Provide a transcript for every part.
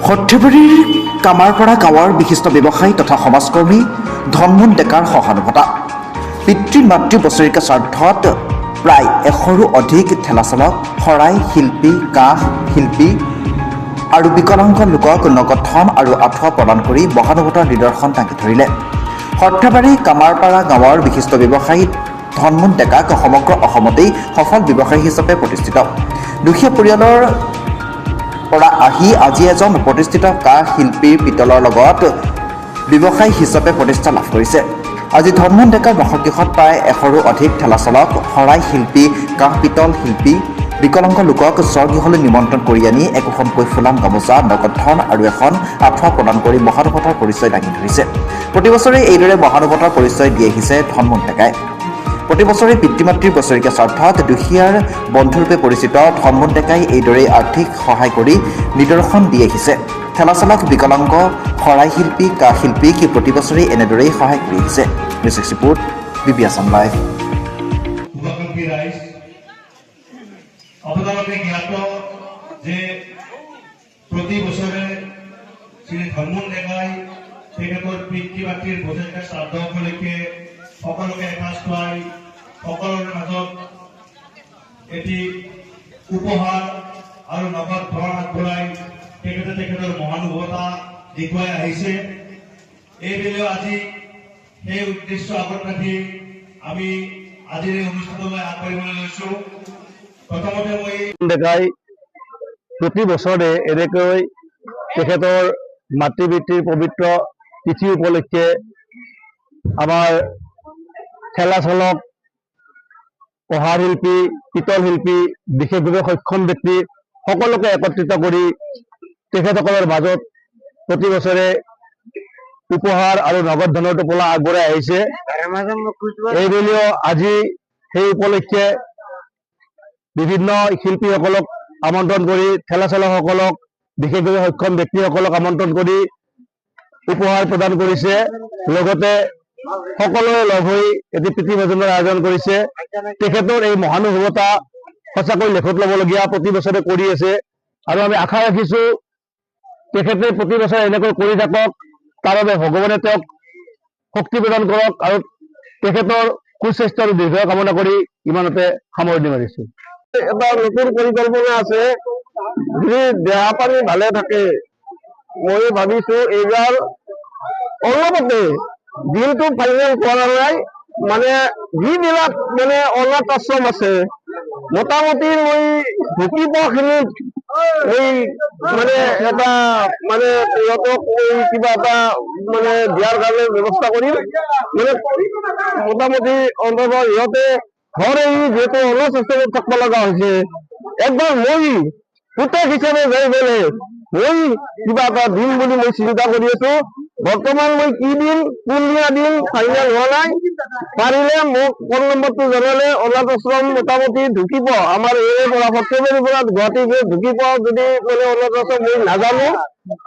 সৰ্থেবাৰীৰ কামাৰপাৰা গাঁৱৰ বিশিষ্ট ব্যৱসায়ী তথা সমাজকৰ্মী ধনমোহন ডেকাৰ সহানুভূতা। পিতৃ মাতৃ বছৰিকা শ্ৰাদ্ধত প্ৰায় 100ৰো অধিক ঠেলা চালক, শৰাই শিল্পী, কাঁহ শিল্পী আৰু বিকলাংগ লোকক নগদ ধন আৰু আঁঠুৱা প্ৰদান কৰি মহানুভৱতাৰ নিদৰ্শন দাঙি ধৰিলে। সৰ্থেবাৰী কামাৰপাৰা গাঁৱৰ বিশিষ্ট ব্যৱসায়ী ধনমোহন ডেকাক সমগ্ৰ অসমতেই সফল ব্যৱসায়ী হিচাপে প্ৰতিষ্ঠিত। দুখীয়া পৰিয়ালৰ পৰা আহি আজি এজন প্ৰতিষ্ঠিত কাঁহ শিল্পীৰ পিতলৰ লগত ব্যৱসায়ী হিচাপে প্ৰতিষ্ঠা লাভ কৰিছে। আজি ধনমোহন ডেকাৰ বাসগৃহত প্ৰায় 100ৰো অধিক ঠেলা চালক, শৰাই শিল্পী, কাঁহ পিতল শিল্পী, বিকলাংগ লোকক স্বগৃহলৈ নিমন্ত্ৰণ কৰি আনি একোখনকৈ ফুলাম গামোচা, নগদ ধন আৰু এখন আঁঠুৱা প্ৰদান কৰি মহানুভৱতাৰ পৰিচয় দাঙি ধৰিছে। প্ৰতিবছৰে এইদৰে মহানুভৱতাৰ পৰিচয় দি আহিছে ধনমোহন ডেকাই। প্ৰতিবছৰে পিতৃ মাতৃৰ বছৰিকীয়া শ্ৰাদ্ধত দুখীয়াৰ বন্ধুৰূপে পৰিচিত ধনমোহন ডেকাই এইদৰেই আৰ্থিক সহায় কৰি নিদৰ্শন দি আহিছে। ঠেলা চালক, বিকলাংগ, শৰাই শিল্পী, কাঁহ শিল্পীক প্ৰতিবছৰেই এনেদৰেই সহায় কৰি আহিছে। নিউজ ৰিপোৰ্ট, বিবি আছাম লাইভ। আপোনালোকে জ্ঞাত যে প্ৰতি বছৰে শ্ৰী ধনমোহন ডেকাই তেখেতৰ পিতৃ মাতৃৰ বছৰিকা শ্ৰাদ্ধ উপলক্ষে সকলোকে এসাঁজ খুৱাই সকলোৰে মাজত এটি উপহাৰ আৰু নগদ ধন আগবঢ়াই তেখেতৰ মহানুভৱতা দেখুৱাই আহিছে। এইবেলিও আজি সেই উদ্দেশ্য আগত ৰাখি আমি আজিৰ এই অনুষ্ঠানলৈ আগবাঢ়িবলৈ লৈছো। প্ৰথমতে মই ডেকাই প্ৰতি বছৰে এনেকৈ তেখেতৰ মাতৃ পিতৃৰ পবিত্ৰ তিথি উপলক্ষে আমাৰ ঠেলা চালক, উপহাৰ শিল্পী, পিতল শিল্পী, বিশেষভাৱে সক্ষম ব্যক্তি সকলোকে একত্ৰিত কৰি তেখেতসকলৰ মাজত প্ৰতি বছৰে উপহাৰ আৰু নগদ ধনৰ টোপোলা আগবঢ়াই আহিছে। এইবেলিও আজি সেই উপলক্ষে বিভিন্ন শিল্পীসকলক আমন্ত্ৰণ কৰি, ঠেলা চালকসকলক, বিশেষভাৱে সক্ষম ব্যক্তিসকলক আমন্ত্ৰণ কৰি উপহাৰ প্ৰদান কৰিছে। লগতে সকলোৱে লগ হৈ এটি প্ৰীতি ভোজনৰ আয়োজন কৰিছে। তেখেতৰ এই মহানুভৱতা সঁচাকৈ লেখত ল'বলগীয়া, প্ৰতি বছৰে কৰি আছে আৰু আমি আশা ৰাখিছো তেখেতে প্ৰতি বছৰে এনেকৈ কৰি থাকক। তাৰ বাবে ভগৱানে তেওঁক শক্তি প্ৰদান কৰক আৰু তেখেতৰ সুস্বাস্থ্য আৰু দীৰ্ঘায়ু কামনা কৰি ইমানতে সামৰণি মাৰিছো। এটা নতুন পৰিকল্পনা আছে, যদি দেহা পানী ভালে থাকে মই ভাবিছো এইবাৰ অলপতে দিনটো ফাইনেল কৰা নাই, মানে যিবিলাক মানে অনাথ আশ্ৰম আছে মোটামুটি মই ঢুকিবখিনিত এই মানে এটা মানে সিহঁতক কিবা এটা মানে দিয়াৰ কাৰণে ব্যৱস্থা কৰিম। মানে মোটামুটি অন্তত সিহঁতে ঘৰ এৰি যিহেতু অনাথ আশ্ৰমত থাকিব লগা হৈছে, একবাৰ মই পুতেক হিচাপে যাই পেলাই মই কিবা এটা দিম বুলি মই চিন্তা কৰি আছো। বৰ্তমান মই কি দিম, কোনদিনা দিম ফাইনেল হোৱা নাই। পাৰিলে মোক ফোন নম্বৰটো জনালে অনাথ আশ্ৰম মোটামুটি ঢুকিব আমাৰ এই পৰা সৰ্থেবাৰীৰ পৰা গুৱাহাটী ঢুকিব। যদি মানে অনাথ আশ্ৰম মই নাজানো,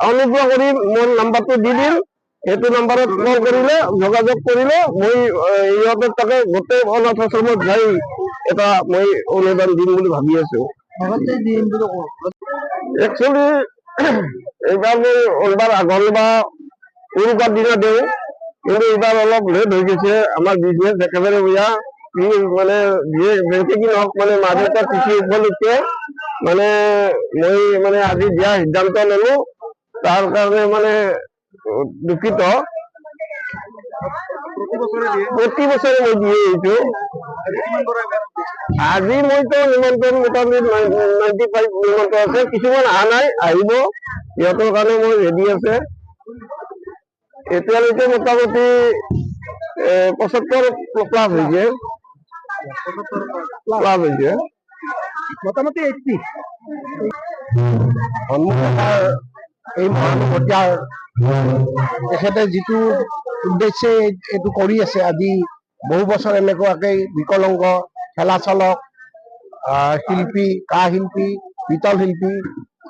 অনুগ্ৰহ কৰি মোৰ নাম্বাৰটো দি দিম। সেইটো নাম্বাৰত কল কৰিলে, যোগাযোগ কৰিলে মই ইহঁতৰ তাকে গোটেই অনাথ আশ্ৰমত যাই এটা মই অনুদান দিম বুলি ভাবি আছো। একচুৱেলি এইবাৰ মই আগৰবাৰ উৰুকাৰ দিনা দিওঁ, কিন্তু এইবাৰ অলপ লেট হৈ গৈছে। আমাৰ বিজনেছ একেবাৰে বেয়া, মানে যেনেকে কি নহওক মানে মা দেউতাৰ তিথি উপলক্ষে মানে মই মানে আজি দিয়া সিদ্ধান্ত ললো, তাৰ কাৰণে মানে দুঃখিত। প্ৰতি বছৰে মই দিয়ে এইটো। আজি মইতো নিমন্ত্ৰণ মোটামুটি 95 নিমন্ত্ৰণ আছে, কিছুমান অহা নাই, আহিব, সিহঁতৰ কাৰণে মই ৰেডি আছে। এতিয়ালৈকে মোটামুটি 75 প্লাছ হৈছে, মোটামুটি 80। এই মহানুভৱতাৰ তেখেতে যিটো উদ্দেশ্যে এইটো কৰি আছে, আজি বহু বছৰ এনেকুৱাকৈ বিকলাংগ, ঠেলা চালক, শিল্পী, কাঁহ শিল্পী, পিতল শিল্পী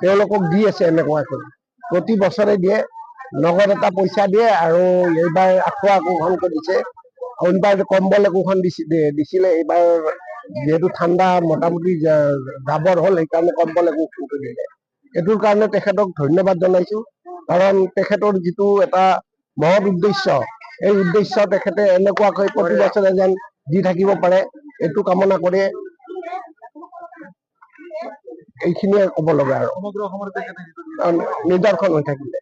তেওঁলোকক দি আছে। এনেকুৱাকৈ প্ৰতি বছৰে দিয়ে, নগদ এটা পইচা দিয়ে আৰু এইবাৰ আঁঠুৱা একোখনকৈ দিছে। অইনবাৰ কম্বল একোখন দিছিলে, এইবাৰ যিহেতু ঠাণ্ডা মোটামুটি জাবৰ হ'ল সেইকাৰণে কম্বল একোখনকৈ দিলে। এইটোৰ কাৰণে তেখেতক ধন্যবাদ জনাইছো কাৰণ তেখেতৰ যিটো এটা মহৎ উদ্দেশ্য এই উদ্দেশ্য তেখেতে এনেকুৱাকৈ প্ৰতি বছৰে যেন দি থাকিব পাৰে এইটো কামনা কৰি এইখিনিয়ে ক'ব লগা আৰু নিদৰ্শন হৈ থাকিলে